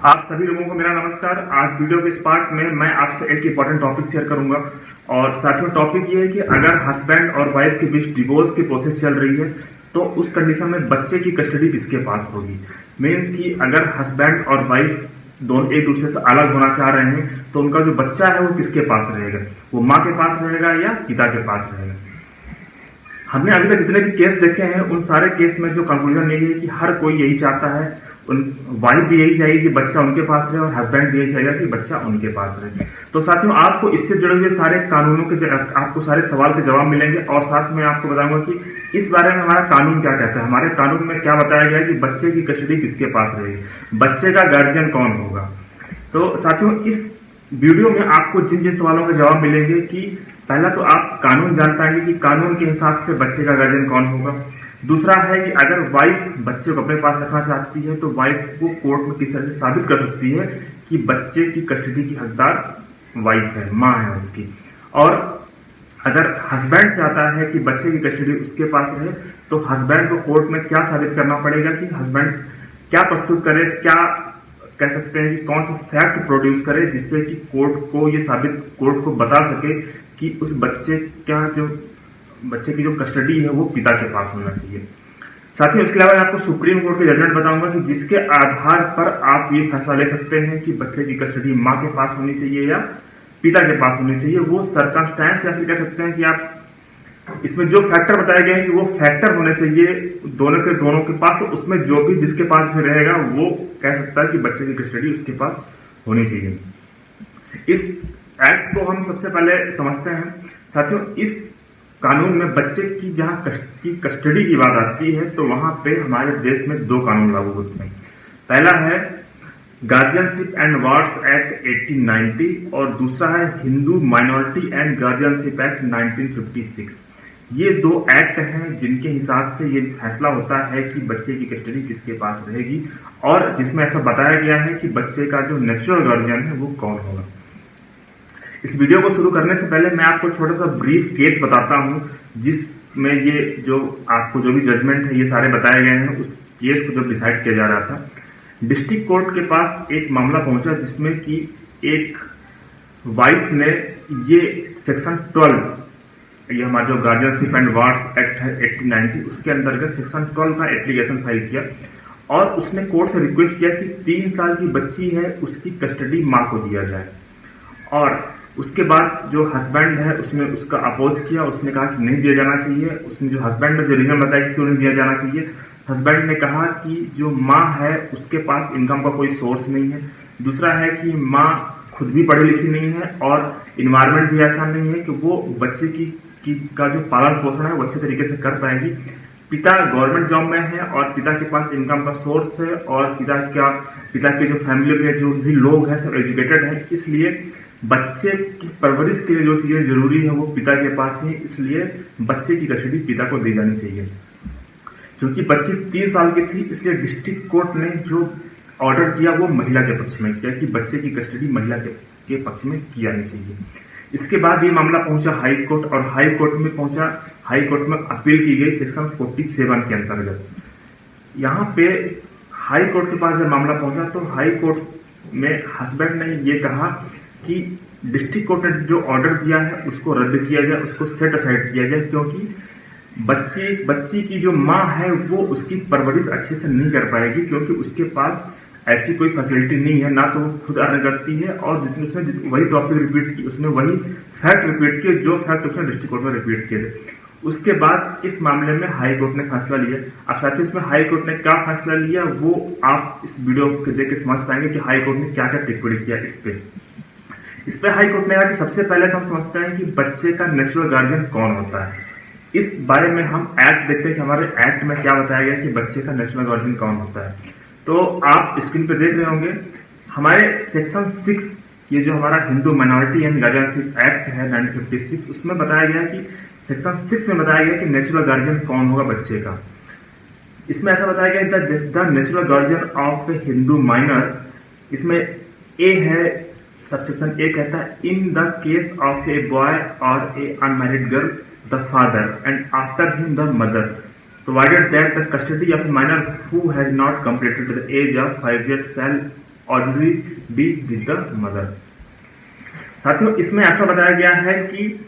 आप सभी लोगों को मेरा नमस्कार। आज वीडियो के इस पार्ट में मैं आपसे एक इंपॉर्टेंट टॉपिक शेयर करूंगा और साथियों टॉपिक ये है कि अगर हस्बैंड और वाइफ के बीच डिवोर्स की प्रोसेस चल रही है तो उस कंडीशन में बच्चे की कस्टडी किसके पास होगी। मीन्स कि अगर हस्बैंड और वाइफ दोनों एक दूसरे से अलग होना चाह रहे हैं तो उनका जो बच्चा है वो किसके पास रहेगा, वो माँ के पास रहेगा या पिता के पास रहेगा। हमने अभी तक जितने भी केस देखे हैं उन सारे केस में जो कंक्लूजन यही है कि हर कोई यही चाहता है, वाइफ भी यही चाहिए कि बच्चा उनके पास रहे और हस्बैंड भी यही चाहिए कि बच्चा उनके पास रहे। तो साथियों आपको इससे जुड़े हुए सारे कानूनों के आपको सारे सवाल के जवाब मिलेंगे और साथ में आपको बताऊंगा कि इस बारे में हमारा कानून क्या कहता है, हमारे कानून में क्या बताया गया है कि बच्चे की कस्टडी किसके पास रहेगी, बच्चे का गार्जियन कौन होगा। तो साथियों इस वीडियो में आपको जिन जिन सवालों के जवाब मिलेंगे कि पहला तो आप कानून जान पाएंगे कि कानून के हिसाब से बच्चे का गार्जियन कौन होगा। दूसरा है कि अगर वाइफ बच्चे को अपने पास रखना चाहती है तो वाइफ को कोर्ट में किस तरह से साबित कर सकती है कि बच्चे की कस्टडी की हकदार वाइफ है, माँ है उसकी। और अगर हस्बैंड चाहता है कि बच्चे की कस्टडी उसके पास रहे तो हस्बैंड को कोर्ट में क्या साबित करना पड़ेगा कि हस्बैंड क्या प्रस्तुत करे, क्या कह सकते हैं कि कौन सा फैक्ट प्रोड्यूस करे जिससे कि कोर्ट को ये साबित कोर्ट को बता सके कि उस बच्चे की जो कस्टडी है वो पिता के पास होना चाहिए। साथ ही उसके अलावा मैं आपको सुप्रीम कोर्ट के जजमेंट बताऊंगा कि जिसके आधार पर आप ये फैसला ले सकते हैं कि बच्चे की कस्टडी माँ के पास होनी चाहिए या पिता के पास होनी चाहिए। वो सर्कमस्टेंस या फिर कह सकते हैं कि आप इसमें जो फैक्टर बताए गए हैं कि वो फैक्टर होने चाहिए दोनों के पास, तो उसमें जो भी जिसके पास भी रहेगा वो कह सकता है कि बच्चे की कस्टडी उसके पास होनी चाहिए। इस एक्ट को हम सबसे पहले समझते हैं। साथियों इस कानून में बच्चे की जहां कस्टडी की बात आती है तो वहां पे हमारे देश में दो कानून लागू होते हैं। पहला है गार्जियनशिप एंड वार्ड्स एक्ट 1890 और दूसरा है Hindu minority and guardianship act 1956। ये दो एक्ट हैं जिनके हिसाब से ये फैसला होता है कि बच्चे की कस्टडी किसके पास रहेगी और जिसमें ऐसा बताया गया है कि बच्चे का जो नेचुरल गार्जियन है वो कौन होगा। इस वीडियो को शुरू करने से पहले मैं आपको छोटा सा ब्रीफ केस बताता हूं जिसमें ये जो आपको जो भी जजमेंट है ये सारे बताए गए हैं। उस केस को जब डिसाइड किया जा रहा था डिस्ट्रिक्ट कोर्ट के पास एक मामला पहुंचा जिसमें कि एक वाइफ ने ये सेक्शन 12 ये हमारा जो गार्जियनशिप एंड वार्ड्स एक्ट है 1890 उसके अंतर्गत सेक्शन 12 का एप्लीकेशन फाइल किया और उसने कोर्ट से रिक्वेस्ट किया कि 3 साल की बच्ची है उसकी कस्टडी माँ को दिया जाए। और उसके बाद जो हस्बैंड है उसने उसका अपोज किया, उसने कहा कि नहीं दिया जाना चाहिए। उसने जो हस्बैंड ने जो रीजन बताया कि क्यों नहीं दिया जाना चाहिए, हस्बैंड ने कहा कि जो माँ है उसके पास इनकम का कोई सोर्स नहीं है। दूसरा है कि माँ खुद भी पढ़ी लिखी नहीं है और इन्वायरमेंट भी ऐसा नहीं है कि वो बच्चे का जो पालन पोषण है वो अच्छे तरीके से कर पाएगी। पिता गवर्नमेंट जॉब में है और पिता के पास इनकम का सोर्स है और पिता के जो फैमिली में जो भी लोग हैं सब एजुकेटेड हैं, इसलिए बच्चे की परवरिश के लिए जो चीजें जरूरी है वो पिता के पास ही, इसलिए बच्चे की कस्टडी पिता को दी जानी चाहिए। क्योंकि बच्ची 3 साल की थी इसलिए डिस्ट्रिक्ट कोर्ट ने जो ऑर्डर किया वो महिला के पक्ष में किया कि बच्चे की कस्टडी महिला के पक्ष में की जानी चाहिए। इसके बाद ये मामला पहुंचा हाई कोर्ट और हाई कोर्ट में अपील की गई सेक्शन 47 के अंतर्गत। यहाँ पे हाई कोर्ट के पास जब मामला पहुंचा तो हाई कोर्ट में हस्बैंड ने ये कहा कि डिस्ट्रिक्ट कोर्ट ने जो ऑर्डर दिया है उसको रद्द किया जाए, उसको सेट असाइड किया जाए, क्योंकि बच्ची की जो माँ है वो उसकी परवरिश अच्छे से नहीं कर पाएगी क्योंकि उसके पास ऐसी कोई फैसिलिटी नहीं है, ना तो वो खुद अर्न करती है और उसने वही टॉपिक रिपीट की, उसने वही फैक्ट रिपीट किए जो फैक्ट उसने डिस्ट्रिक्ट कोर्ट में रिपीट किए थे। उसके बाद इस मामले में हाई कोर्ट ने फैसला लिया। अब साथ ही इसमें हाई कोर्ट ने क्या फैसला लिया वो आप इस वीडियो को देख के समझ पाएंगे कि हाई कोर्ट ने क्या क्या टिप्पणी किया इस पे हाई कोर्ट ने कहा कि सबसे पहले तो हम समझते हैं कि बच्चे का नेचुरल गार्जियन कौन होता है। इस बारे में हम एक्ट देखते हैं कि हमारे एक्ट में क्या बताया गया कि बच्चे का नेचुरल गार्जियन कौन होता है। तो आप स्क्रीन पे देख रहे होंगे हमारे सेक्शन 6 ये जो हमारा Hindu minority and guardianship act है 1956 उसमें बताया गया कि सेक्शन 6 में बताया गया कि नेचुरल गार्जियन कौन होगा बच्चे का। इसमें ऐसा बताया गया the natural guardian of a Hindu minor, इसमें ए है सबसेक्शन ए कहता है in the case of a boy और a unmarried girl the father and after him the mother provided that the custody of minor who has not completed the age of 5 years shall ordinary be with the mother. साथियों, इसमें ऐसा बताया गया है कि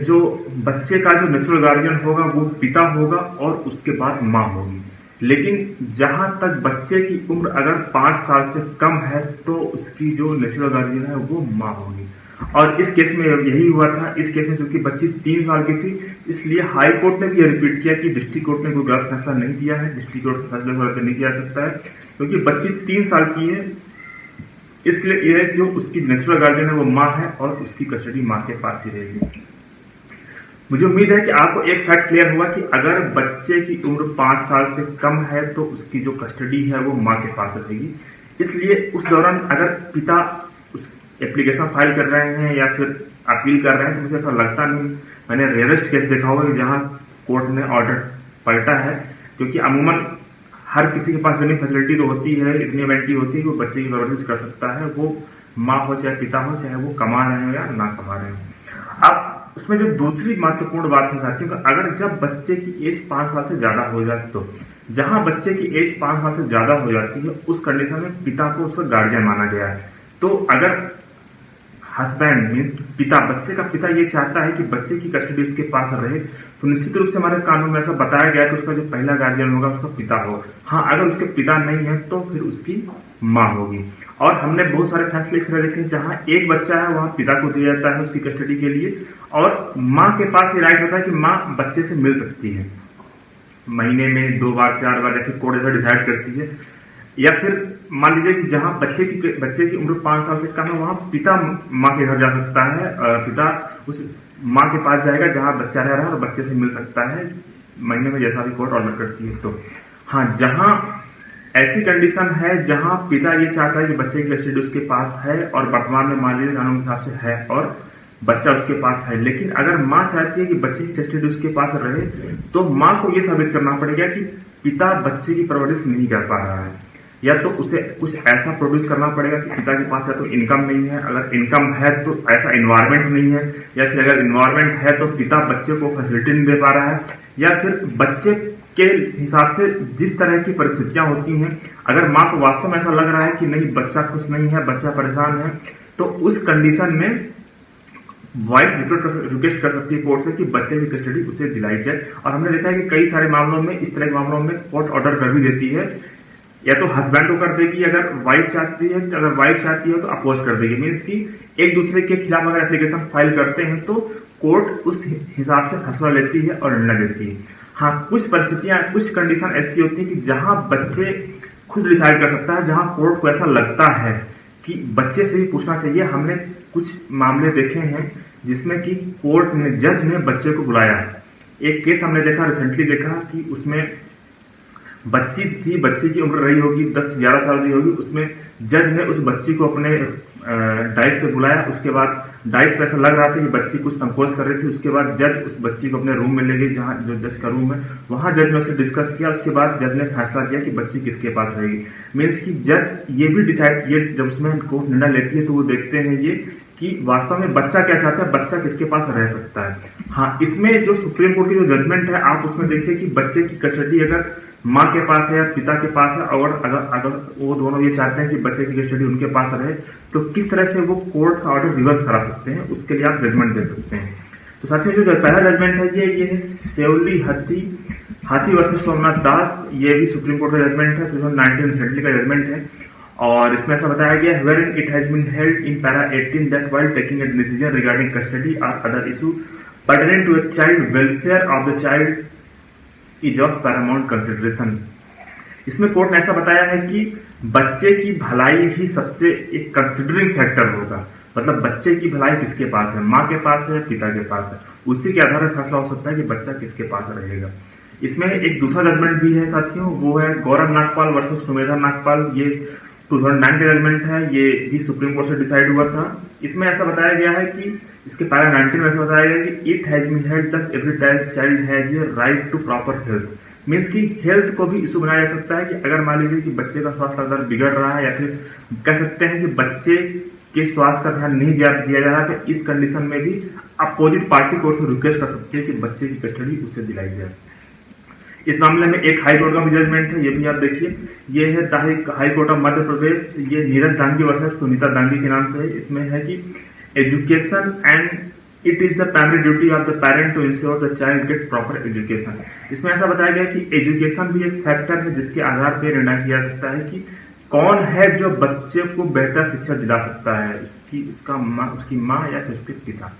जो बच्चे का जो नेचुरल गार्जियन होगा वो पिता होगा और उसके बाद माँ होगी। लेकिन जहां तक बच्चे की उम्र अगर 5 साल से कम है तो उसकी जो नेचुरल गार्जियन है वो माँ होगी। और इस केस में यही हुआ था। इस केस में चूंकि बच्ची 3 साल की थी, इसलिए हाई कोर्ट ने भी यह रिपीट किया कि डिस्ट्रिक्ट कोर्ट ने कोई गलत फैसला नहीं दिया है, डिस्ट्रिक्ट कोर्ट के फैसले को रद्द नहीं किया जा सकता है, क्योंकि बच्ची 3 साल की है। इसलिए यह जो उसकी नेचुरल गार्जियन है वो माँ है और उसकी कस्टडी माँ के पास ही रहेगी। मुझे उम्मीद है कि आपको एक फैक्ट क्लियर हुआ कि अगर बच्चे की उम्र 5 साल से कम है तो उसकी जो कस्टडी है वो माँ के पास रहेगी। इसलिए उस दौरान अगर पिता उस एप्लीकेशन फाइल कर रहे हैं या फिर अपील कर रहे हैं तो मुझे ऐसा लगता नहीं, मैंने रेयरेस्ट केस देखा होगा कि जहां कोर्ट ने ऑर्डर पलटा है, क्योंकि अमूमन हर किसी के पास जमीन फैसिलिटी तो होती है, इतनी एबिलिटी होती है कि वो बच्चे की परवरिश कर सकता है, वो माँ हो चाहे पिता हो, चाहे वो कमा रहे हो या ना कमा रहे हो। अब उसमें जो दूसरी महत्वपूर्ण बात है साथियों, अगर जब बच्चे की एज 5 साल से ज्यादा हो जाए तो जहां बच्चे की एज 5 साल से ज्यादा हो जाती है उस कंडीशन में पिता को उसका गार्जियन माना गया है। तो अगर हस्बैंड मीन पिता, बच्चे का पिता ये चाहता है कि बच्चे की कस्टडी उसके पास रहे, तो निश्चित रूप से हमारे कानून में ऐसा बताया गया है कि उसका जो पहला गार्जियन होगा उसका पिता होगा। हाँ, अगर उसके पिता नहीं है तो फिर उसकी माँ होगी। और हमने बहुत सारे फैसले इस तरह देखे हैं जहां एक बच्चा है वहां पिता को दिया जाता है उसकी कस्टडी के लिए, और माँ के पास ये राइट होता है कि माँ बच्चे से मिल सकती है महीने में 2 बार 4 बार, या फिर कोर्ट ऐसा डिसाइड करती है। या फिर मान लीजिए कि जहां बच्चे की उम्र 5 साल से कम है वहां पिता माँ के घर जा सकता है, पिता उस माँ के पास जाएगा जहां बच्चा रह रहा है और बच्चे से मिल सकता है महीने में, जैसा भी कोर्ट ऑर्डर करती है। तो हाँ, जहां ऐसी कंडीशन है जहां पिता ये चाहता है कि बच्चे की कस्टडी उसके पास है और वर्तमान में मान लीजिए कानून के हिसाब से है और बच्चा उसके पास है, लेकिन अगर माँ चाहती है कि बच्चे की कस्टडी उसके पास रहे तो माँ को ये साबित करना पड़ेगा कि पिता बच्चे की परवरिश नहीं कर पा रहा है, या तो उसे कुछ ऐसा प्रोड्यूस करना पड़ेगा कि पिता के पास या तो इनकम नहीं है, अगर इनकम है तो ऐसा इन्वायरमेंट नहीं है, या फिर अगर इन्वायरमेंट है तो पिता बच्चे को फैसिलिटी नहीं दे पा रहा है, या फिर बच्चे के हिसाब से जिस तरह की परिस्थितियां होती हैं, अगर माँ को वास्तव में ऐसा लग रहा है कि नहीं बच्चा खुश नहीं है, बच्चा परेशान है, तो उस कंडीशन में वाइफ रिक्वेस्ट कर सकती है कोर्ट से कि बच्चे की कस्टडी उसे दिलाई जाए। और हमने देखा है कि कई सारे मामलों में, इस तरह के मामलों में कोर्ट ऑर्डर कर भी देती है, या तो हस्बैंड को कर देगी अगर वाइफ चाहती है, अगर वाइफ चाहती है तो अपोज कर देगी। मीन्स कि एक दूसरे के खिलाफ अगर एप्लीकेशन फाइल करते हैं तो कोर्ट उस हिसाब से फैसला लेती है और निर्णय देती है। हाँ, कुछ परिस्थितियां, कुछ कंडीशन ऐसी होती है कि जहां बच्चे खुद डिसाइड कर सकता है, जहां कोर्ट को ऐसा लगता है कि बच्चे से भी पूछना चाहिए। हमने कुछ मामले देखे हैं जिसमें कि कोर्ट ने, जज ने बच्चे को बुलाया। एक केस हमने देखा, रिसेंटली देखा कि उसमें बच्ची थी, बच्ची की उम्र रही होगी 10-11 साल की होगी, उसमें जज ने उस बच्ची को अपने डाइस पे बुलाया। उसके बाद डाइस पे ऐसा लग रहा था कि बच्ची कुछ संकोच कर रही थी, उसके बाद जज उस बच्ची को अपने रूम में ले गई, जहां जो जज का रूम है, वहां जज ने उससे डिस्कस किया। उसके बाद जज ने फैसला किया कि बच्ची किसके पास रहेगी। मीन्स कि जज ये भी डिसाइड, ये जब उसमें कोर्ट निर्णय लेती है तो वो देखते हैं ये कि वास्तव में बच्चा क्या चाहता है, बच्चा किसके पास रह सकता है। हाँ, इसमें जो सुप्रीम कोर्ट की जो जजमेंट है, आप उसमें देखिए कि बच्चे की कस्टडी अगर माँ के पास है या पिता के पास है, और अगर वो दोनों ये चाहते हैं कि बच्चे की कस्टडी उनके पास रहे, तो किस तरह से वो कोर्ट का ऑर्डर रिवर्स करा सकते हैं, उसके लिए आप जजमेंट दे सकते हैं। तो साथियों, जो पहला जजमेंट है ये है सेवली हाथी वर्सेस सोमनाथ दास। ये भी सुप्रीम कोर्ट का जजमेंट है, 2019 रिसेंटली का जजमेंट है। और इसमें ऐसा बताया गया, wherein it has been held in para 18 that while taking a decision regarding custody or other issue pertaining to a child welfare of the child is of paramount consideration। इसमें court ने ऐसा बताया है कि बच्चे की भलाई ही सबसे एक कंसिडरिंग फैक्टर होगा। मतलब बच्चे की भलाई किसके पास है, माँ के पास है या पिता के पास है, उसी के आधार पर फैसला हो सकता है कि बच्चा किसके पास रहेगा। इसमें एक दूसरा जजमेंट भी है साथियों, वो है गौरव नागपाल वर्सेस सुमेधा नागपाल। ये 2009 का जजमेंट है, ये भी सुप्रीम कोर्ट से डिसाइड हुआ था। इसमें ऐसा बताया गया है कि इसके पैरा 19 में ऐसा बताया गया कि it has been held that every child has a right to proper health. Means कि हेल्थ को भी इशू बनाया जा सकता है कि अगर मान लीजिए कि बच्चे का स्वास्थ्य अगर बिगड़ रहा है, या फिर कह सकते हैं कि बच्चे के स्वास्थ्य का ध्यान नहीं दिया जा रहा है, तो इस कंडीशन में भी अपोजिट पार्टी कोर्ट से रिक्वेस्ट कर सकती है कि बच्चे की कस्टडी उसे दिलाई जाए। इस मामले में एक हाई कोर्ट का भी जजमेंट है, ये भी आप देखिए। ये है the high court of Madhya Pradesh, ये नीरज दांगी वर्सेस सुनीता दांगी के नाम से है। इसमें है कि education and it is the primary duty of the parent to ensure the child get proper education. इसमें ऐसा बताया गया कि एजुकेशन भी एक फैक्टर है जिसके आधार पर निर्णय किया जाता है कि कौन है जो बच्चे को बेहतर शिक्षा दिला सकता है, उसकी माँ या फिर उसके पिता।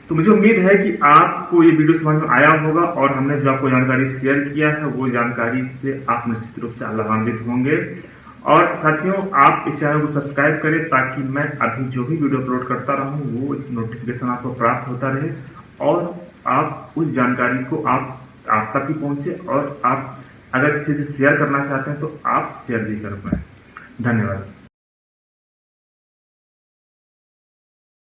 तो मुझे उम्मीद है कि आपको ये वीडियो समझ में आया होगा और हमने जो आपको जानकारी शेयर किया है वो जानकारी से आप निश्चित रूप से लाभान्वित होंगे। और साथियों, आप इस चैनल को सब्सक्राइब करें ताकि मैं अभी जो भी वीडियो अपलोड करता रहूं वो नोटिफिकेशन आपको प्राप्त होता रहे और आप उस जानकारी को आप तक ही पहुंचे, और आप अगर किसी से शेयर करना चाहते हैं तो आप शेयर भी कर पाएं। धन्यवाद।